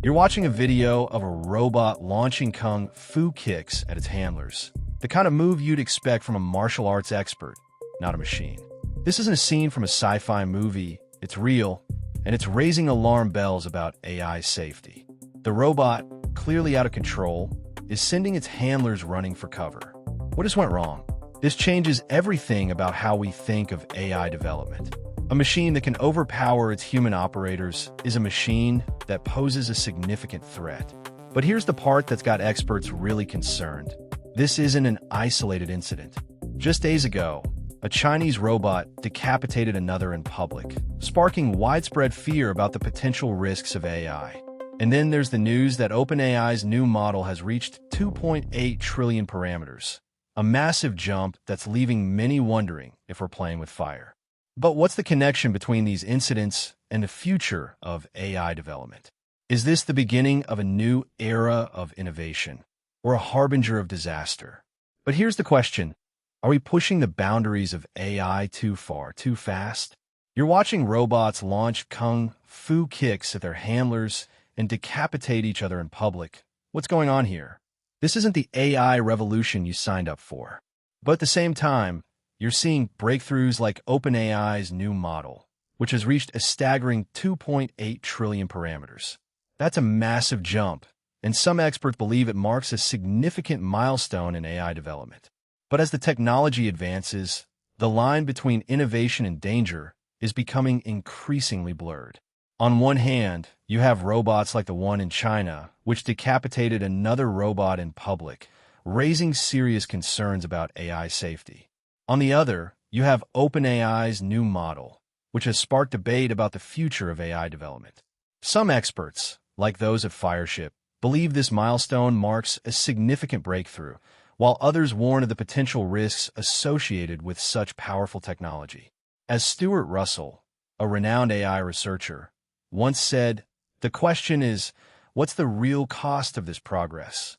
You're watching a video of a robot launching kung fu kicks at its handlers. The kind of move you'd expect from a martial arts expert, not a machine. This isn't a scene from a sci-fi movie. It's real, and it's raising alarm bells about AI safety. The robot, clearly out of control, is sending its handlers running for cover. What just went wrong? This changes everything about how we think of AI development. A machine that can overpower its human operators is a machine that poses a significant threat. But here's the part that's got experts really concerned. This isn't an isolated incident. Just days ago, a Chinese robot decapitated another in public, sparking widespread fear about the potential risks of AI. And then there's the news that OpenAI's new model has reached 2.8 trillion parameters, a massive jump that's leaving many wondering if we're playing with fire. But what's the connection between these incidents and the future of AI development? Is this the beginning of a new era of innovation, or a harbinger of disaster? But here's the question. Are we pushing the boundaries of AI too far, too fast? You're watching robots launch kung fu kicks at their handlers and decapitate each other in public. What's going on here? This isn't the AI revolution you signed up for. But at the same time, you're seeing breakthroughs like OpenAI's new model, which has reached a staggering 2.8 trillion parameters. That's a massive jump, and some experts believe it marks a significant milestone in AI development. But as the technology advances, the line between innovation and danger is becoming increasingly blurred. On one hand, you have robots like the one in China, which decapitated another robot in public, raising serious concerns about AI safety. On the other, you have OpenAI's new model, which has sparked debate about the future of AI development. Some experts, like those at Fireship, believe this milestone marks a significant breakthrough, while others warn of the potential risks associated with such powerful technology. As Stuart Russell, a renowned AI researcher, once said, "The question is, what's the real cost of this progress?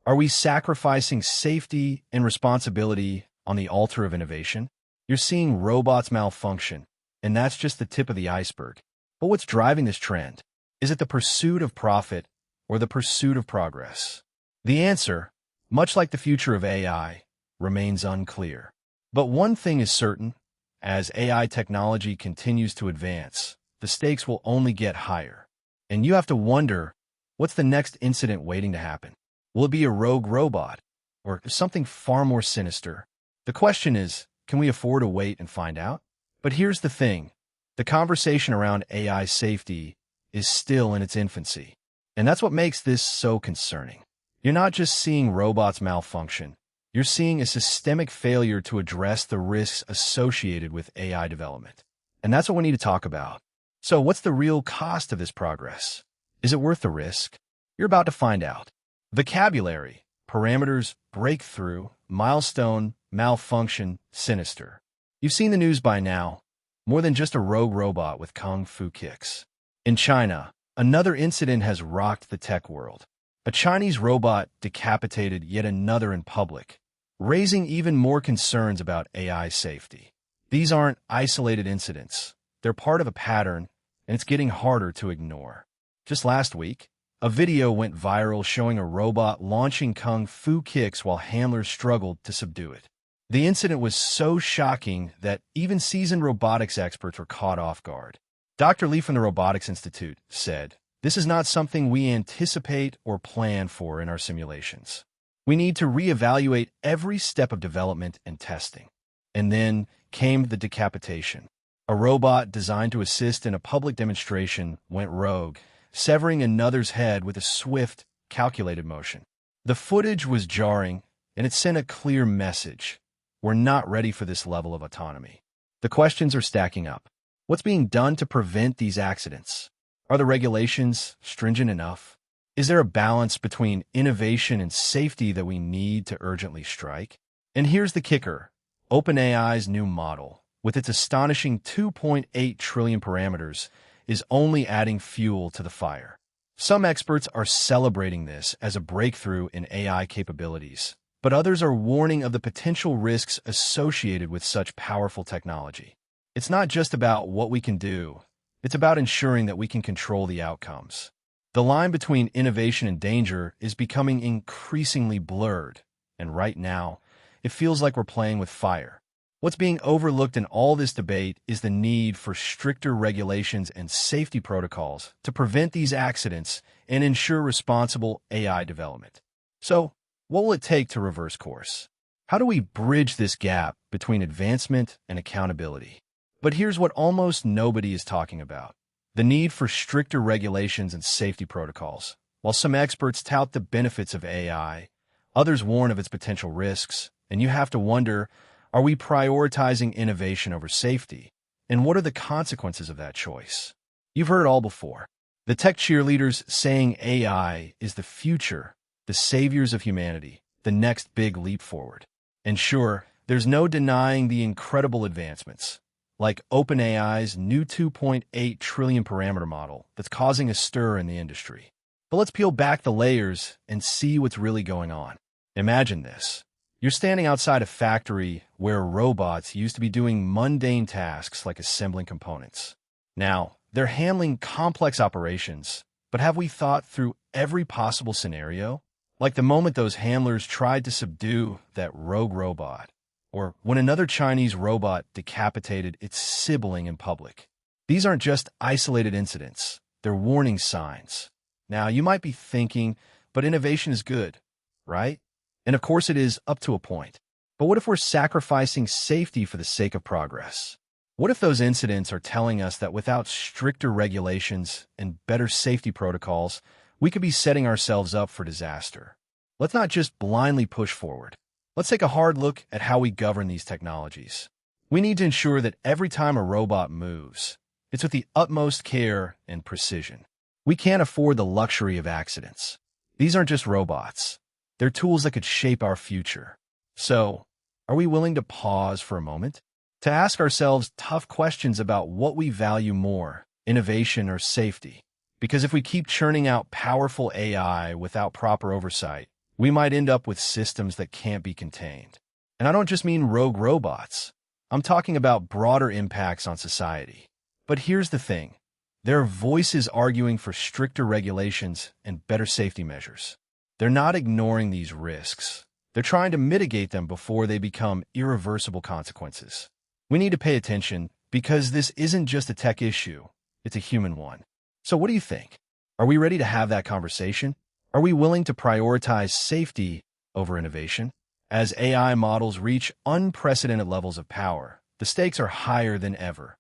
Are we sacrificing safety and responsibility on the altar of innovation?" You're seeing robots malfunction, and that's just the tip of the iceberg. But what's driving this trend? Is it the pursuit of profit or the pursuit of progress? The answer, much like the future of AI, remains unclear. But one thing is certain: as AI technology continues to advance, the stakes will only get higher. And you have to wonder, what's the next incident waiting to happen? Will it be a rogue robot, or something far more sinister? The question is, can we afford to wait and find out? But here's the thing. The conversation around AI safety is still in its infancy. And that's what makes this so concerning. You're not just seeing robots malfunction. You're seeing a systemic failure to address the risks associated with AI development. And that's what we need to talk about. So what's the real cost of this progress? Is it worth the risk? You're about to find out. Vocabulary, parameters, breakthrough, milestone, malfunction, sinister. You've seen the news by now. More than just a rogue robot with kung fu kicks. In China, another incident has rocked the tech world. A Chinese robot decapitated yet another in public, raising even more concerns about AI safety. These aren't isolated incidents. They're part of a pattern, and it's getting harder to ignore. Just last week, a video went viral showing a robot launching kung fu kicks while handlers struggled to subdue it. The incident was so shocking that even seasoned robotics experts were caught off guard. Dr. Lee from the Robotics Institute said, "This is not something we anticipate or plan for in our simulations. We need to reevaluate every step of development and testing." And then came the decapitation. A robot designed to assist in a public demonstration went rogue, severing another's head with a swift, calculated motion. The footage was jarring, and it sent a clear message. We're not ready for this level of autonomy. The questions are stacking up. What's being done to prevent these accidents? Are the regulations stringent enough? Is there a balance between innovation and safety that we need to urgently strike? And here's the kicker. OpenAI's new model, with its astonishing 2.8 trillion parameters, is only adding fuel to the fire. Some experts are celebrating this as a breakthrough in AI capabilities, but others are warning of the potential risks associated with such powerful technology. It's not just about what we can do. It's about ensuring that we can control the outcomes. The line between innovation and danger is becoming increasingly blurred, and right now, it feels like we're playing with fire. What's being overlooked in all this debate is the need for stricter regulations and safety protocols to prevent these accidents and ensure responsible AI development. So, what will it take to reverse course? How do we bridge this gap between advancement and accountability? But here's what almost nobody is talking about: the need for stricter regulations and safety protocols. While some experts tout the benefits of AI, others warn of its potential risks, and you have to wonder, are we prioritizing innovation over safety? And what are the consequences of that choice? You've heard it all before. The tech cheerleaders saying AI is the future, the saviors of humanity, the next big leap forward. And sure, there's no denying the incredible advancements, like OpenAI's new 2.8 trillion parameter model that's causing a stir in the industry. But let's peel back the layers and see what's really going on. Imagine this. You're standing outside a factory where robots used to be doing mundane tasks like assembling components. Now, they're handling complex operations, but have we thought through every possible scenario? Like the moment those handlers tried to subdue that rogue robot, or when another Chinese robot decapitated its sibling in public. These aren't just isolated incidents, they're warning signs. Now, you might be thinking, but innovation is good, right? And of course it is, up to a point. But what if we're sacrificing safety for the sake of progress? What if those incidents are telling us that without stricter regulations and better safety protocols, we could be setting ourselves up for disaster? Let's not just blindly push forward. Let's take a hard look at how we govern these technologies. We need to ensure that every time a robot moves, it's with the utmost care and precision. We can't afford the luxury of accidents. These aren't just robots. They're tools that could shape our future. So, are we willing to pause for a moment? To ask ourselves tough questions about what we value more, innovation or safety? Because if we keep churning out powerful AI without proper oversight, we might end up with systems that can't be contained. And I don't just mean rogue robots. I'm talking about broader impacts on society. But here's the thing. There are voices arguing for stricter regulations and better safety measures. They're not ignoring these risks. They're trying to mitigate them before they become irreversible consequences. We need to pay attention because this isn't just a tech issue, it's a human one. So what do you think? Are we ready to have that conversation? Are we willing to prioritize safety over innovation? As AI models reach unprecedented levels of power, the stakes are higher than ever,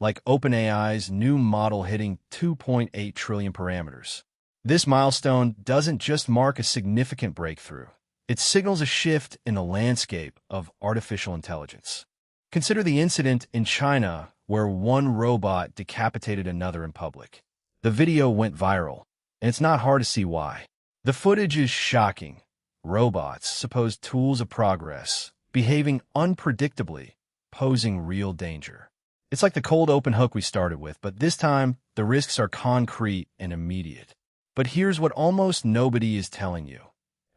like OpenAI's new model hitting 2.8 trillion parameters. This milestone doesn't just mark a significant breakthrough. It signals a shift in the landscape of artificial intelligence. Consider the incident in China where one robot decapitated another in public. The video went viral, and it's not hard to see why. The footage is shocking. Robots, supposed tools of progress, behaving unpredictably, posing real danger. It's like the cold open hook we started with, but this time, the risks are concrete and immediate. But here's what almost nobody is telling you.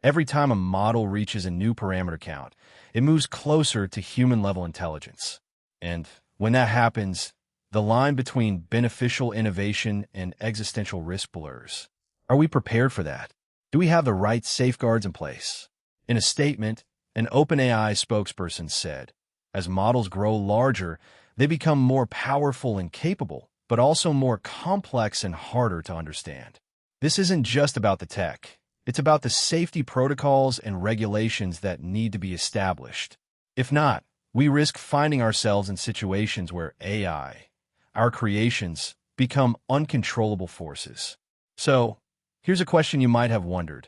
Every time a model reaches a new parameter count, it moves closer to human-level intelligence. And when that happens, the line between beneficial innovation and existential risk blurs. Are we prepared for that? Do we have the right safeguards in place? In a statement, an OpenAI spokesperson said, as models grow larger, they become more powerful and capable, but also more complex and harder to understand. This isn't just about the tech. It's about the safety protocols and regulations that need to be established. If not, we risk finding ourselves in situations where AI, our creations, become uncontrollable forces. So, here's a question you might have wondered.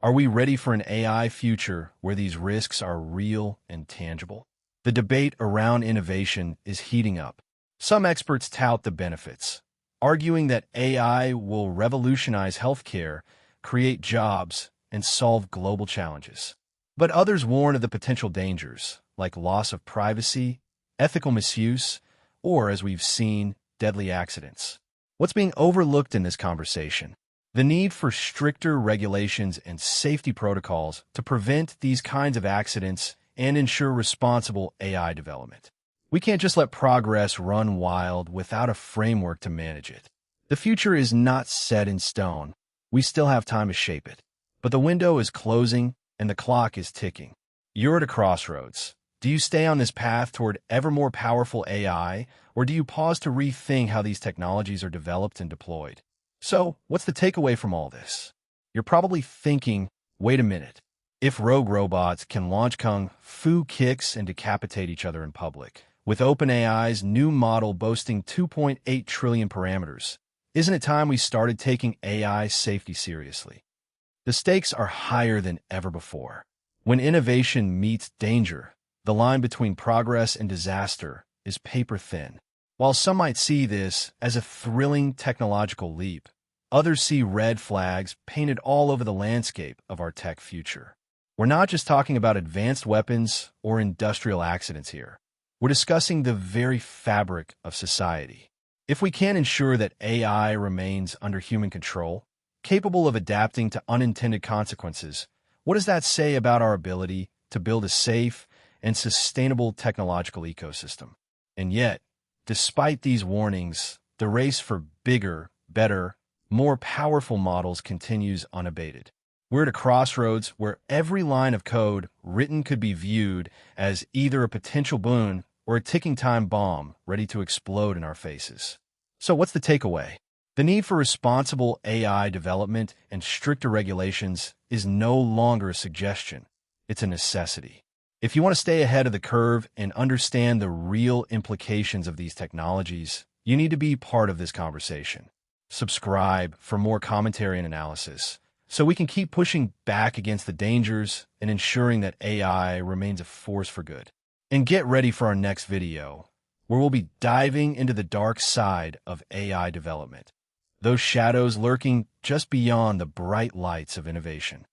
Are we ready for an AI future where these risks are real and tangible? The debate around innovation is heating up. Some experts tout the benefits, arguing that AI will revolutionize healthcare, create jobs, and solve global challenges. But others warn of the potential dangers, like loss of privacy, ethical misuse, or, as we've seen, deadly accidents. What's being overlooked in this conversation? The need for stricter regulations and safety protocols to prevent these kinds of accidents and ensure responsible AI development. We can't just let progress run wild without a framework to manage it. The future is not set in stone, We still have time to shape it. But the window is closing and the clock is ticking. You're at a crossroads. Do you stay on this path toward ever more powerful AI, or do you pause to rethink how these technologies are developed and deployed? So, what's the takeaway from all this? You're probably thinking, wait a minute. If rogue robots can launch kung fu kicks and decapitate each other in public, with OpenAI's new model boasting 2.8 trillion parameters, isn't it time we started taking AI safety seriously? The stakes are higher than ever before. When innovation meets danger, the line between progress and disaster is paper thin. While some might see this as a thrilling technological leap, others see red flags painted all over the landscape of our tech future. We're not just talking about advanced weapons or industrial accidents here. We're discussing the very fabric of society. If we can't ensure that AI remains under human control, capable of adapting to unintended consequences, what does that say about our ability to build a safe and sustainable technological ecosystem? And yet, despite these warnings, the race for bigger, better, more powerful models continues unabated. We're at a crossroads where every line of code written could be viewed as either a potential boon or a ticking time bomb ready to explode in our faces. So what's the takeaway? The need for responsible AI development and stricter regulations is no longer a suggestion. It's a necessity. If you want to stay ahead of the curve and understand the real implications of these technologies, you need to be part of this conversation. Subscribe for more commentary and analysis, so we can keep pushing back against the dangers and ensuring that AI remains a force for good. And get ready for our next video, where we'll be diving into the dark side of AI development, those shadows lurking just beyond the bright lights of innovation.